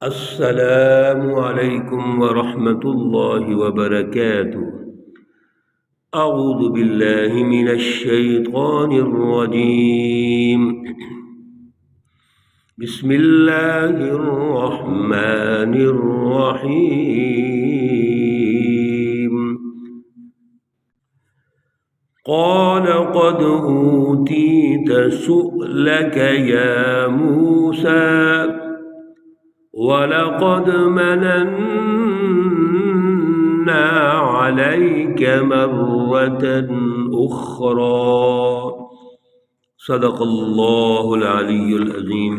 السلام علیکم ورحمۃ اللہ وبرکاتہ۔ اعوذ باللہ من الشیطان الرجیم، بسم اللہ الرحمن الرحیم۔ قال قد اوتیت سؤلک یا موسیٰ وَلَقَدْ مَنَنَّا عَلَيْكَ مَرَّةً أُخْرَى۔ صدق اللہ العلی العظیم۔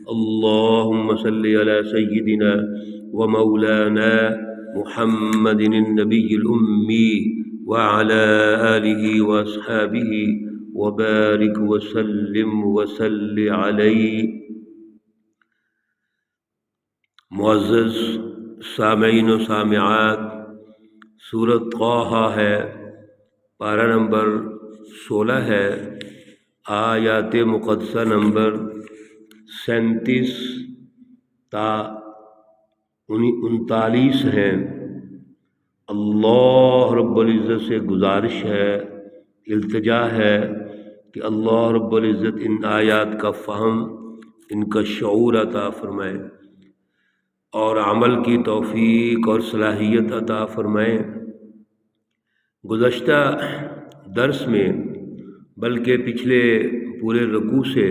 اللہم صل علی سیدنا ومولانا محمد النبی الأمی وعلى آلہ واصحابہ وبارک وسلم وصل علیہ۔ معزز سامعین و سامعات، سورۃ طٰہٰ ہے، پارہ نمبر 16 ہے، آیات مقدسہ نمبر 37 تا 39 ہیں۔ اللہ رب العزت سے گزارش ہے، التجا ہے کہ اللہ رب العزت ان آیات کا فہم، ان کا شعور عطا فرمائے اور عمل کی توفیق اور صلاحیت عطا فرمائے۔ گزشتہ درس میں، بلکہ پچھلے پورے رکوع سے،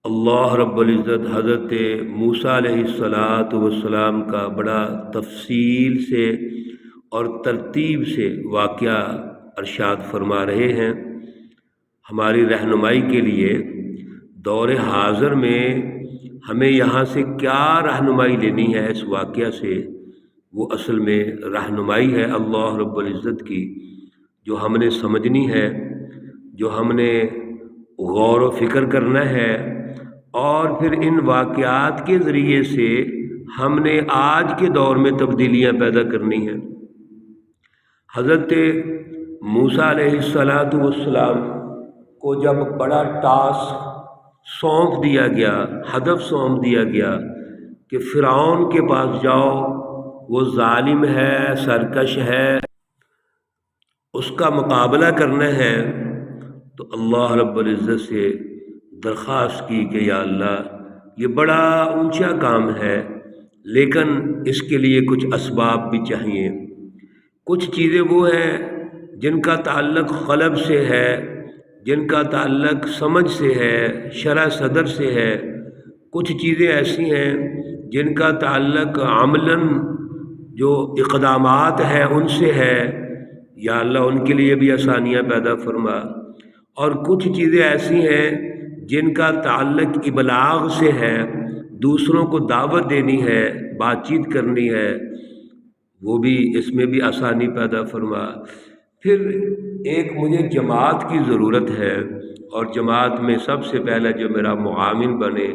اللہ رب العزت حضرت موسیٰ علیہ السلام کا بڑا تفصیل سے اور ترتیب سے واقعہ ارشاد فرما رہے ہیں، ہماری رہنمائی کے لیے۔ دور حاضر میں ہمیں یہاں سے کیا رہنمائی لینی ہے اس واقعہ سے، وہ اصل میں رہنمائی ہے اللہ رب العزت کی، جو ہم نے سمجھنی ہے، جو ہم نے غور و فکر کرنا ہے، اور پھر ان واقعات کے ذریعے سے ہم نے آج کے دور میں تبدیلیاں پیدا کرنی ہیں۔ حضرت موسیٰ علیہ السلام کو جب بڑا ٹاسک سونپ دیا گیا، ہدف سونپ دیا گیا کہ فرعون کے پاس جاؤ، وہ ظالم ہے، سرکش ہے، اس کا مقابلہ کرنا ہے، تو اللہ رب العزت سے درخواست کی کہ یا اللہ، یہ بڑا اونچا کام ہے، لیکن اس کے لیے کچھ اسباب بھی چاہیے۔ کچھ چیزیں وہ ہیں جن کا تعلق قلب سے ہے، جن کا تعلق سمجھ سے ہے، شرح صدر سے ہے۔ کچھ چیزیں ایسی ہیں جن کا تعلق عملاً جو اقدامات ہیں ان سے ہے، یا اللہ ان کے لیے بھی آسانیاں پیدا فرما۔ اور کچھ چیزیں ایسی ہیں جن کا تعلق ابلاغ سے ہے، دوسروں کو دعوت دینی ہے، بات چیت کرنی ہے، وہ بھی اس میں بھی آسانی پیدا فرما۔ پھر ایک مجھے جماعت کی ضرورت ہے، اور جماعت میں سب سے پہلے جو میرا معاون بنے،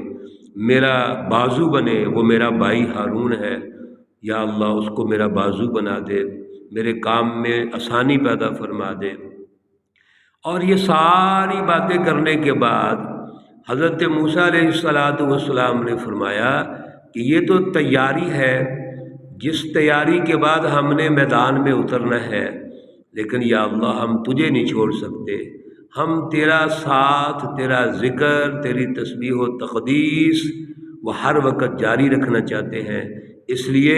میرا بازو بنے، وہ میرا بھائی ہارون ہے۔ یا اللہ اس کو میرا بازو بنا دے، میرے کام میں آسانی پیدا فرما دے۔ اور یہ ساری باتیں کرنے کے بعد حضرت موسیٰ علیہ السلام نے فرمایا کہ یہ تو تیاری ہے، جس تیاری کے بعد ہم نے میدان میں اترنا ہے، لیکن یا اللہ ہم تجھے نہیں چھوڑ سکتے، ہم تیرا ساتھ، تیرا ذکر، تیری تسبیح و تقدیس وہ ہر وقت جاری رکھنا چاہتے ہیں۔ اس لیے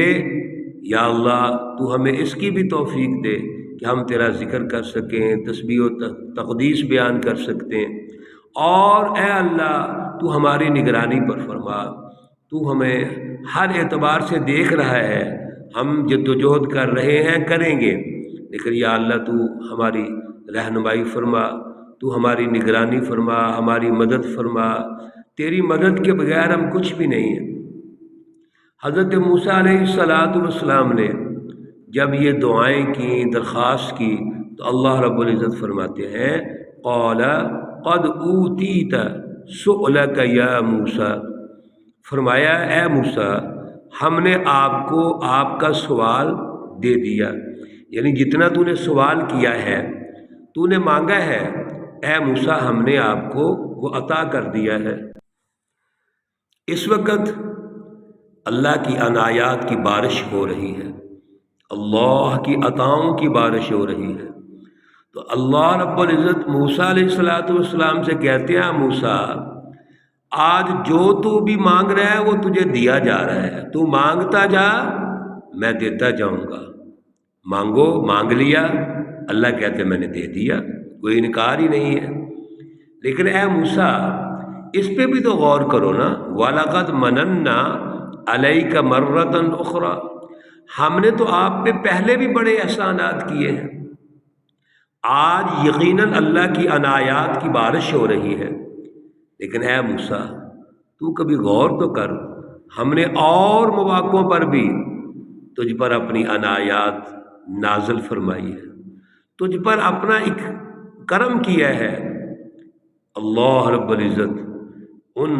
یا اللہ تو ہمیں اس کی بھی توفیق دے کہ ہم تیرا ذکر کر سکیں، تسبیح و تقدیس بیان کر سکتے ہیں۔ اور اے اللہ تو ہماری نگرانی پر فرما، تو ہمیں ہر اعتبار سے دیکھ رہا ہے، ہم جد و جہد کر رہے ہیں، کریں گے، لیکن یا اللہ تو ہماری رہنمائی فرما، تو ہماری نگرانی فرما، ہماری مدد فرما۔ تیری مدد کے بغیر ہم کچھ بھی نہیں ہیں۔ حضرت موسیٰ علیہ السلام نے جب یہ دعائیں کی، درخواست کی، تو اللہ رب العزت فرماتے ہیں قال قد اوتیت سؤلک یا موسیٰ، فرمایا اے موسیٰ ہم نے آپ کو آپ کا سوال دے دیا، یعنی جتنا تو نے سوال کیا ہے، تو نے مانگا ہے، اے موسیٰ ہم نے آپ کو وہ عطا کر دیا ہے۔ اس وقت اللہ کی عنایات کی بارش ہو رہی ہے، اللہ کی عطاؤں کی بارش ہو رہی ہے۔ تو اللہ رب العزت موسیٰ علیہ السلام سے کہتے ہیں، موسیٰ آج جو تو بھی مانگ رہا ہے وہ تجھے دیا جا رہا ہے، تو مانگتا جا، میں دیتا جاؤں گا۔ مانگو، مانگ لیا، اللہ کہتے میں نے دے دیا، کوئی انکار ہی نہیں ہے۔ لیکن اے موسیٰ اس پہ بھی تو غور کرو نا، وَلَقَدْ مَنَنَّا عَلَيْكَ مَرَّةً أُخْرَى، ہم نے تو آپ پہ پہلے بھی بڑے احسانات کیے ہیں۔ آج یقیناً اللہ کی عنایات کی بارش ہو رہی ہے، لیکن اے موسیٰ تو کبھی غور تو کر، ہم نے اور مواقعوں پر بھی تجھ پر اپنی عنایات نازل فرمائی ہے، تجھ پر اپنا ایک کرم کیا ہے۔ اللہ رب العزت ان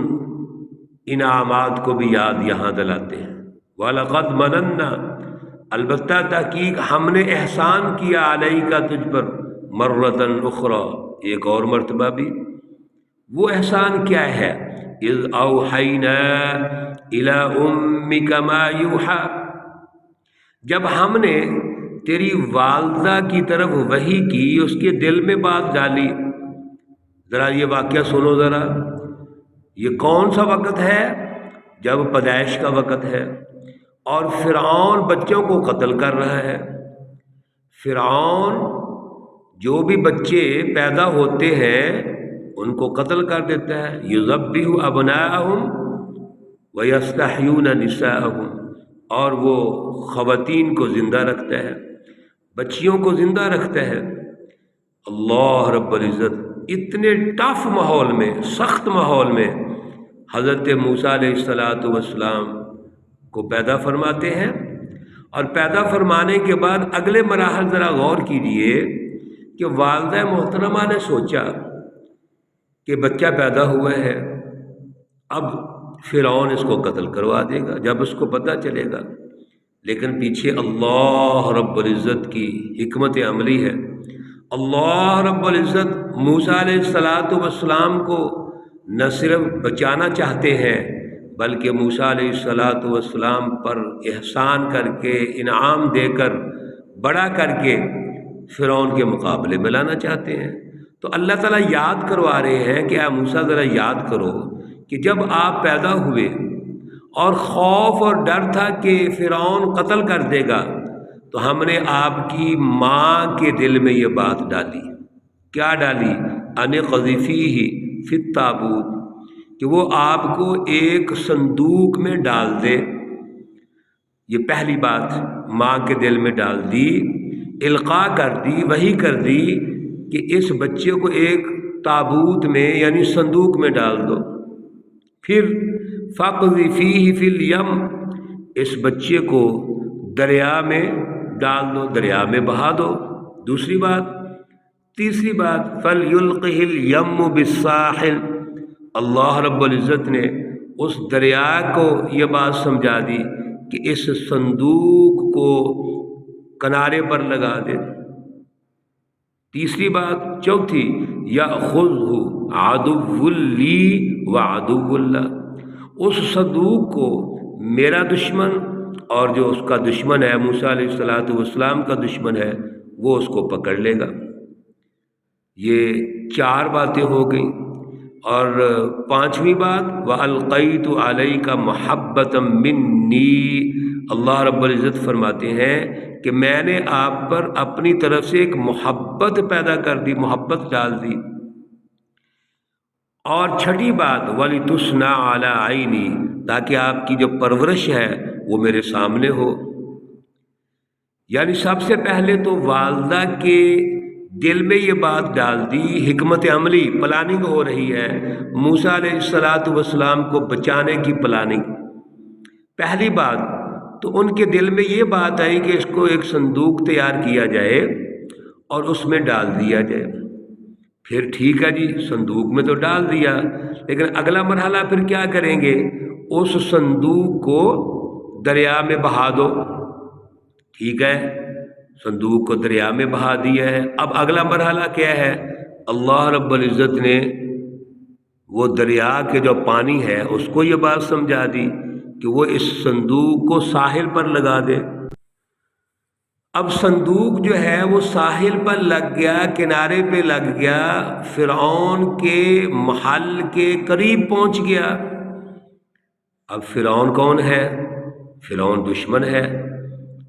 انعامات کو بھی یاد یہاں دلاتے ہیں، وَلَقَدْ مَنَنَّا، البتہ تحقیق ہم نے احسان کیا، علیکا تجھ پر، مرتن اخرى، ایک اور مرتبہ بھی۔ وہ احسان کیا ہے؟ اذ اوحینا الی امک ما یوحی، جب ہم نے تیری والدہ کی طرف وحی کی، اس کے دل میں بات ڈالی۔ ذرا یہ واقعہ سنو ذرا، یہ کون سا وقت ہے؟ جب پیدائش کا وقت ہے اور فرعون بچوں کو قتل کر رہا ہے۔ فرعون جو بھی بچے پیدا ہوتے ہیں ان کو قتل کر دیتا ہے، یذبح ابناءہم ویستحیون نساءہم، اور وہ خواتین کو زندہ رکھتا ہے، بچیوں کو زندہ رکھتا ہے۔ اللہ رب العزت اتنے ٹف ماحول میں، سخت ماحول میں حضرت موسیٰ علیہ السلام کو پیدا فرماتے ہیں، اور پیدا فرمانے کے بعد اگلے مراحل ذرا غور کیجئے کہ والدہ محترمہ نے سوچا کہ بچہ پیدا ہوا ہے، اب فرعون اس کو قتل کروا دے گا جب اس کو پتہ چلے گا، لیکن پیچھے اللہ رب العزت کی حکمت عملی ہے۔ اللہ رب العزت موسیٰ علیہ السلام کو نہ صرف بچانا چاہتے ہیں بلکہ موسیٰ علیہ السلام پر احسان کر کے، انعام دے کر، بڑا کر کے فرعون کے مقابلے میں لانا چاہتے ہیں۔ تو اللہ تعالیٰ یاد کروا رہے ہیں کہ اے موسیٰ ذرا یاد کرو کہ جب آپ پیدا ہوئے اور خوف اور ڈر تھا کہ فرعون قتل کر دے گا، تو ہم نے آپ کی ماں کے دل میں یہ بات ڈالی۔ کیا ڈالی؟ ان قذفیہ فی التابوت، کہ وہ آپ کو ایک صندوق میں ڈال دے۔ یہ پہلی بات ماں کے دل میں ڈال دی، القاء کر دی، وحی کر دی کہ اس بچے کو ایک تابوت میں یعنی صندوق میں ڈال دو۔ پھر فَاقْذِفِيهِ فِي الْيَمِّ، اس بچے کو دریا میں ڈال دو، دریا میں بہا دو۔ دوسری بات، تیسری بات فَلْيُلْقِهِ الْيَمُّ بِالسَّاحِلِ، اللہ رب العزت نے اس دریا کو یہ بات سمجھا دی کہ اس صندوق کو کنارے پر لگا دے۔ تیسری بات، چوتھی، یأخذہ عدو لی وعدو اللہ، اس صندوق کو میرا دشمن اور جو اس کا دشمن ہے موسیٰ علیہ السلام کا دشمن ہے وہ اس کو پکڑ لے گا۔ یہ 4 باتیں ہو گئیں، اور 5ویں بات وَأَلْقَيْتُ عَلَيْكَ مَحَبَّةً مِّنِّي، اللہ رب العزت فرماتے ہیں کہ میں نے آپ پر اپنی طرف سے ایک محبت پیدا کر دی، محبت ڈال دی۔ اور 6ٹھی بات وَلِتُصْنَعَ عَلَىٰ عَيْنِي، تاکہ آپ کی جو پرورش ہے وہ میرے سامنے ہو۔ یعنی سب سے پہلے تو والدہ کے دل میں یہ بات ڈال دی، حکمت عملی، پلاننگ ہو رہی ہے موسیٰ علیہ السلام کو بچانے کی پلاننگ۔ پہلی بات تو ان کے دل میں یہ بات آئی کہ اس کو ایک صندوق تیار کیا جائے اور اس میں ڈال دیا جائے۔ پھر ٹھیک ہے جی، صندوق میں تو ڈال دیا، لیکن اگلا مرحلہ پھر کیا کریں گے؟ اس صندوق کو دریا میں بہا دو۔ ٹھیک ہے، صندوق کو دریا میں بہا دیا ہے، اب اگلا مرحلہ کیا ہے؟ اللہ رب العزت نے وہ دریا کے جو پانی ہے اس کو یہ بات سمجھا دی کہ وہ اس صندوق کو ساحل پر لگا دے۔ اب صندوق جو ہے وہ ساحل پر لگ گیا، کنارے پہ لگ گیا، فرعون کے محل کے قریب پہنچ گیا۔ اب فرعون کون ہے؟ فرعون دشمن ہے،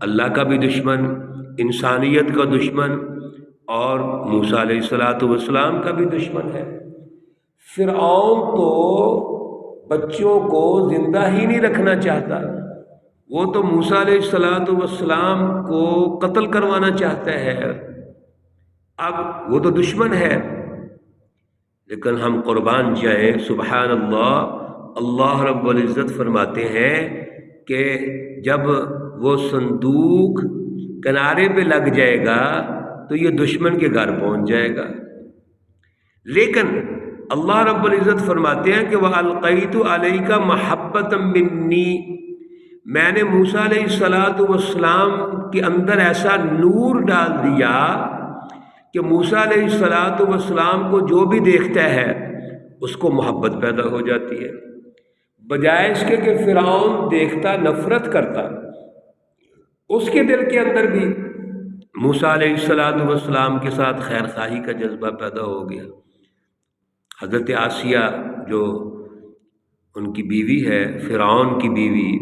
اللہ کا بھی دشمن، انسانیت کا دشمن، اور موسیٰ علیہ السلام کا بھی دشمن ہے۔ فرعون تو بچوں کو زندہ ہی نہیں رکھنا چاہتا، وہ تو موسیٰ علیہ السلام کو قتل کروانا چاہتا ہے۔ اب وہ تو دشمن ہے، لیکن ہم قربان جائیں، سبحان اللہ، اللہ رب العزت فرماتے ہیں کہ جب وہ صندوق کنارے پہ لگ جائے گا تو یہ دشمن کے گھر پہنچ جائے گا۔ لیکن اللہ رب العزت فرماتے ہیں کہ وَأَلْقَيْتُ عَلَيْكَ مَحَبَّةً مِّنِّي، میں نے موسیٰ علیہ السلام کے اندر ایسا نور ڈال دیا کہ موسیٰ علیہ السلام کو جو بھی دیکھتا ہے اس کو محبت پیدا ہو جاتی ہے، بجائے اس کے کہ فرعون دیکھتا نفرت کرتا۔ اس کے دل کے اندر بھی موسیٰ علیہ السلام کے ساتھ خیر خواہی کا جذبہ پیدا ہو گیا۔ حضرت آسیہ جو ان کی بیوی ہے، فرعون کی بیوی،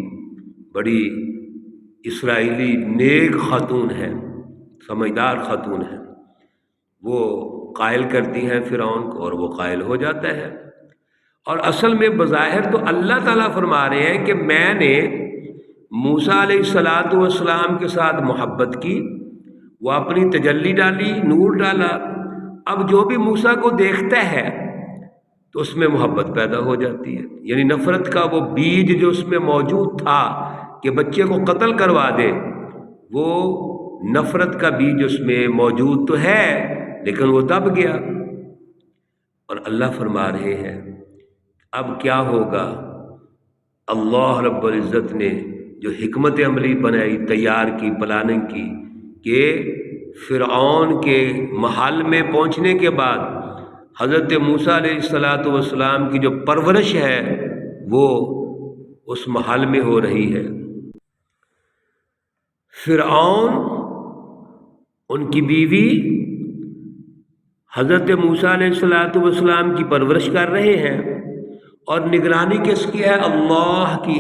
بڑی اسرائیلی نیک خاتون ہے، سمجھدار خاتون ہے، وہ قائل کرتی ہیں فرعون کو اور وہ قائل ہو جاتا ہے۔ اور اصل میں بظاہر تو اللہ تعالیٰ فرما رہے ہیں کہ میں نے موسیٰ علیہ السلام کے ساتھ محبت کی، وہ اپنی تجلی ڈالی، نور ڈالا، اب جو بھی موسیٰ کو دیکھتا ہے تو اس میں محبت پیدا ہو جاتی ہے۔ یعنی نفرت کا وہ بیج جو اس میں موجود تھا کہ بچے کو قتل کروا دے، وہ نفرت کا بیج اس میں موجود تو ہے لیکن وہ دب گیا۔ اور اللہ فرما رہے ہیں اب کیا ہوگا؟ اللہ رب العزت نے جو حکمت عملی بنائی، تیار کی، پلاننگ کی، کہ فرعون کے محل میں پہنچنے کے بعد حضرت موسیٰ علیہ السلام کی جو پرورش ہے وہ اس محل میں ہو رہی ہے۔ فرعون، ان کی بیوی حضرت موسیٰ علیہ السلام کی پرورش کر رہے ہیں، اور نگرانی کس کی ہے؟ اللہ کی۔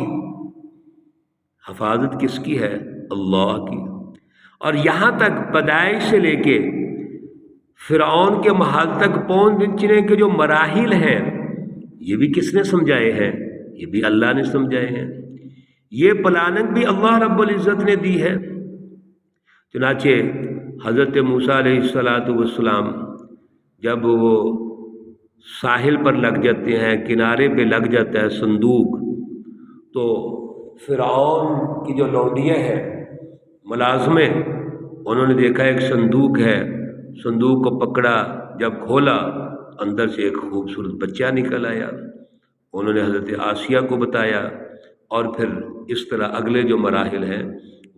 حفاظت کس کی ہے؟ اللہ کی۔ اور یہاں تک پیدائش سے لے کے فرعون کے محل تک پہنچنے کے جو مراحل ہیں یہ بھی کس نے سمجھائے ہیں؟ یہ بھی اللہ نے سمجھائے ہیں۔ یہ پلاننگ بھی اللہ رب العزت نے دی ہے۔ چنانچہ حضرت موسیٰ علیہ السلام جب وہ ساحل پر لگ جاتے ہیں، کنارے پہ لگ جاتا ہے صندوق، تو فرعون کی جو لونڈیاں ہیں، ملازمیں، انہوں نے دیکھا ایک صندوق ہے، صندوق کو پکڑا، جب کھولا اندر سے ایک خوبصورت بچہ نکل آیا۔ انہوں نے حضرت آسیہ کو بتایا، اور پھر اس طرح اگلے جو مراحل ہیں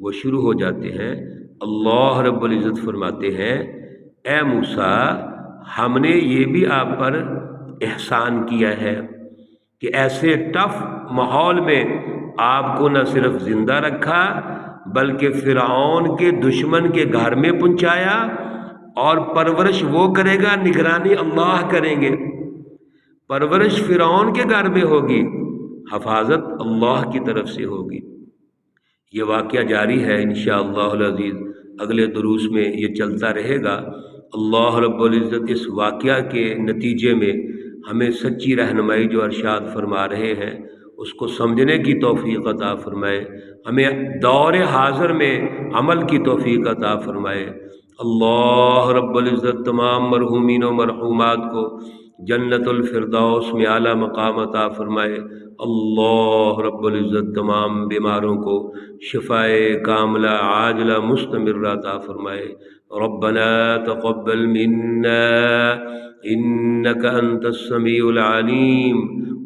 وہ شروع ہو جاتے ہیں۔ اللہ رب العزت فرماتے ہیں اے موسیٰ، ہم نے یہ بھی آپ پر احسان کیا ہے کہ ایسے ٹف ماحول میں آپ کو نہ صرف زندہ رکھا بلکہ فرعون کے دشمن کے گھر میں پہنچایا، اور پرورش وہ کرے گا، نگرانی اللہ کریں گے۔ پرورش فرعون کے گھر میں ہوگی، حفاظت اللہ کی طرف سے ہوگی۔ یہ واقعہ جاری ہے انشاءاللہ العزیز، اگلے دروس میں یہ چلتا رہے گا۔ اللہ رب العزت اس واقعہ کے نتیجے میں ہمیں سچی رہنمائی جو ارشاد فرما رہے ہیں اس کو سمجھنے کی توفیق عطا فرمائے، ہمیں دور حاضر میں عمل کی توفیق عطا فرمائے۔ اللہ رب العزت تمام مرحومین و مرحومات کو جنت الفردوس میں اعلیٰ مقام عطا فرمائے۔ اللہ رب العزت تمام بیماروں کو شفائے کاملہ عاجلہ مستمرہ عطا فرمائے۔ ربنا تقبل منا انك انت السميع العليم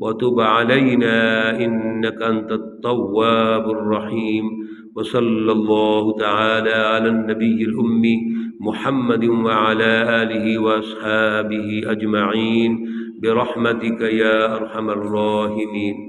وتب علينا انك انت التواب الرحيم، وصلى الله تعالى على النبي الأمي محمد وعلى آله وأصحابه أجمعين برحمتك يا أرحم الراحمين۔